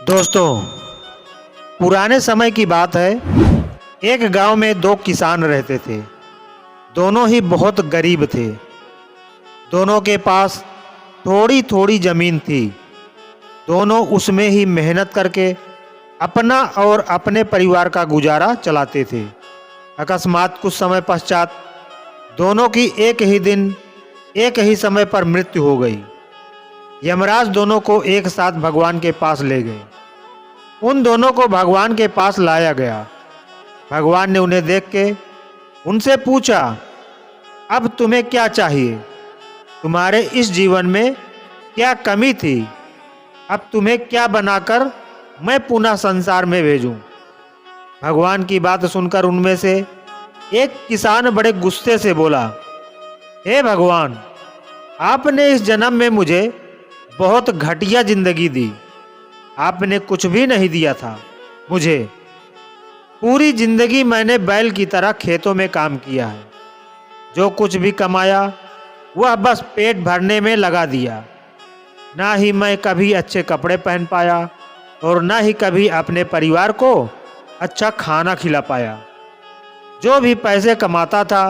दोस्तों, पुराने समय की बात है। एक गांव में दो किसान रहते थे। दोनों ही बहुत गरीब थे। दोनों के पास थोड़ी थोड़ी जमीन थी। दोनों उसमें ही मेहनत करके अपना और अपने परिवार का गुजारा चलाते थे। अकस्मात कुछ समय पश्चात दोनों की एक ही दिन एक ही समय पर मृत्यु हो गई। यमराज दोनों को एक साथ भगवान के पास ले गए। उन दोनों को भगवान के पास लाया गया। भगवान ने उन्हें देख के उनसे पूछा, अब तुम्हें क्या चाहिए? तुम्हारे इस जीवन में क्या कमी थी? अब तुम्हें क्या बनाकर मैं पुनः संसार में भेजूं? भगवान की बात सुनकर उनमें से एक किसान बड़े गुस्से से बोला, हे भगवान, आपने इस जन्म में मुझे बहुत घटिया जिंदगी दी। आपने कुछ भी नहीं दिया था मुझे। पूरी जिंदगी मैंने बैल की तरह खेतों में काम किया है। जो कुछ भी कमाया वह बस पेट भरने में लगा दिया। ना ही मैं कभी अच्छे कपड़े पहन पाया और ना ही कभी अपने परिवार को अच्छा खाना खिला पाया। जो भी पैसे कमाता था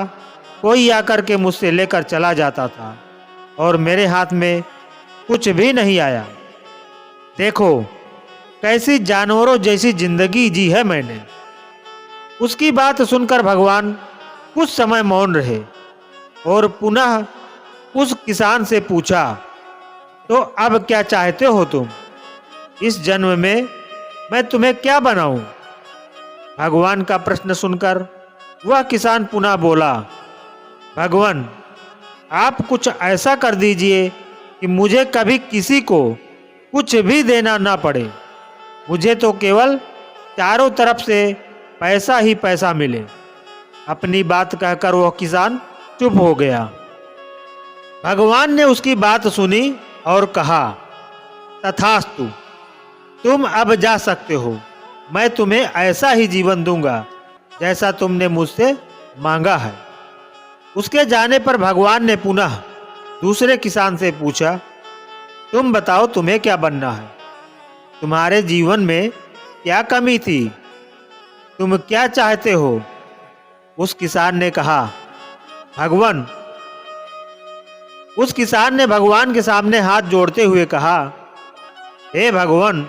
कोई आकर के मुझसे लेकर चला जाता था और मेरे हाथ में कुछ भी नहीं आया। देखो कैसी जानवरों जैसी जिंदगी जी है मैंने। उसकी बात सुनकर भगवान कुछ समय मौन रहे और पुनः उस किसान से पूछा, तो अब क्या चाहते हो तुम? इस जन्म में मैं तुम्हें क्या बनाऊं? भगवान का प्रश्न सुनकर वह किसान पुनः बोला, भगवान, आप कुछ ऐसा कर दीजिए कि मुझे कभी किसी को कुछ भी देना ना पड़े। मुझे तो केवल चारों तरफ से पैसा ही पैसा मिले। अपनी बात कहकर वह किसान चुप हो गया। भगवान ने उसकी बात सुनी और कहा, तथास्तु, तुम अब जा सकते हो। मैं तुम्हें ऐसा ही जीवन दूंगा जैसा तुमने मुझसे मांगा है। उसके जाने पर भगवान ने पुनः दूसरे किसान से पूछा, तुम बताओ तुम्हें क्या बनना है? तुम्हारे जीवन में क्या कमी थी? तुम क्या चाहते हो? उस किसान ने कहा, भगवान। उस किसान ने भगवान के सामने हाथ जोड़ते हुए कहा, हे भगवान,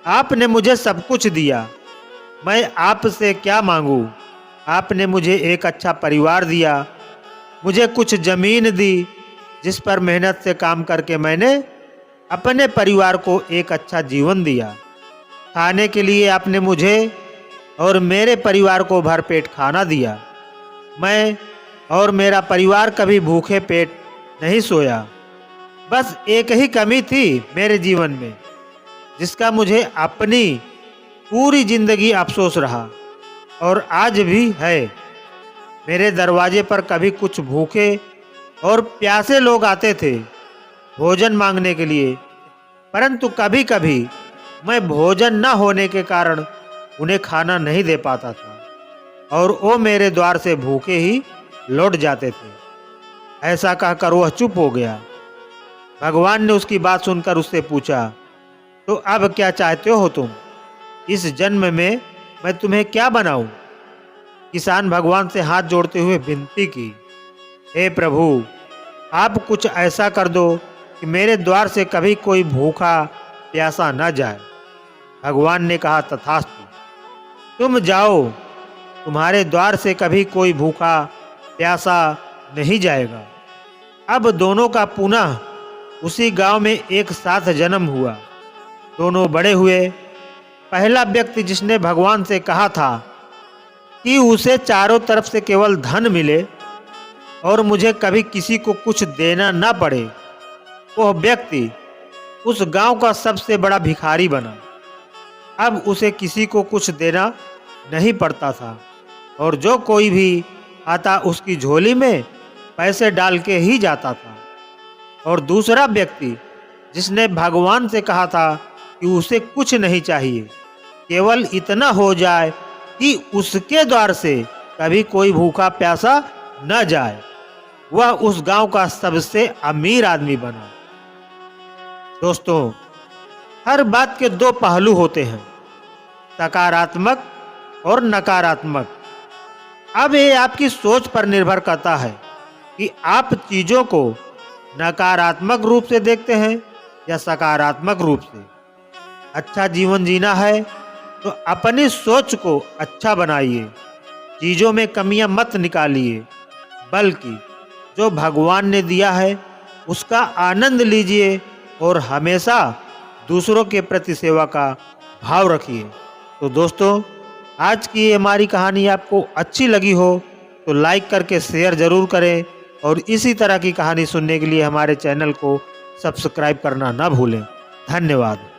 आपने मुझे सब कुछ दिया। मैं आपसे क्या मांगू? आपने मुझे एक अच्छा परिवार दिया, मुझे कुछ जमीन दी जिस पर मेहनत से काम करके मैंने अपने परिवार को एक अच्छा जीवन दिया। खाने के लिए आपने मुझे और मेरे परिवार को भरपेट खाना दिया। मैं और मेरा परिवार कभी भूखे पेट नहीं सोया। बस एक ही कमी थी मेरे जीवन में जिसका मुझे अपनी पूरी जिंदगी अफसोस रहा और आज भी है। मेरे दरवाजे पर कभी कुछ भूखे और प्यासे लोग आते थे भोजन मांगने के लिए, परंतु कभी कभी मैं भोजन न होने के कारण उन्हें खाना नहीं दे पाता था और वो मेरे द्वार से भूखे ही लौट जाते थे। ऐसा कहकर वह चुप हो गया। भगवान ने उसकी बात सुनकर उससे पूछा, तो अब क्या चाहते हो तुम? इस जन्म में मैं तुम्हें क्या बनाऊं? किसान भगवान से हाथ जोड़ते हुए विनती की, हे प्रभु, आप कुछ ऐसा कर दो कि मेरे द्वार से कभी कोई भूखा प्यासा न जाए। भगवान ने कहा, तथास्तु, तुम जाओ। तुम्हारे द्वार से कभी कोई भूखा प्यासा नहीं जाएगा। अब दोनों का पुनः उसी गांव में एक साथ जन्म हुआ। दोनों बड़े हुए। पहला व्यक्ति जिसने भगवान से कहा था कि उसे चारों तरफ से केवल धन मिले और मुझे कभी किसी को कुछ देना ना पड़े, वह व्यक्ति उस गांव का सबसे बड़ा भिखारी बना। अब उसे किसी को कुछ देना नहीं पड़ता था और जो कोई भी आता उसकी झोली में पैसे डाल के ही जाता था। और दूसरा व्यक्ति जिसने भगवान से कहा था कि उसे कुछ नहीं चाहिए, केवल इतना हो जाए कि उसके द्वार से कभी कोई भूखा प्यासा न जाए, वह उस गांव का सबसे अमीर आदमी बना। दोस्तों, हर बात के दो पहलू होते हैं, सकारात्मक और नकारात्मक। अब ये आपकी सोच पर निर्भर करता है कि आप चीज़ों को नकारात्मक रूप से देखते हैं या सकारात्मक रूप से। अच्छा जीवन जीना है तो अपनी सोच को अच्छा बनाइए, चीज़ों में कमियां मत निकालिए, बल्कि जो भगवान ने दिया है उसका आनंद लीजिए और हमेशा दूसरों के प्रति सेवा का भाव रखिए। तो दोस्तों, आज की ये हमारी कहानी आपको अच्छी लगी हो तो लाइक करके शेयर ज़रूर करें और इसी तरह की कहानी सुनने के लिए हमारे चैनल को सब्सक्राइब करना ना भूलें। धन्यवाद।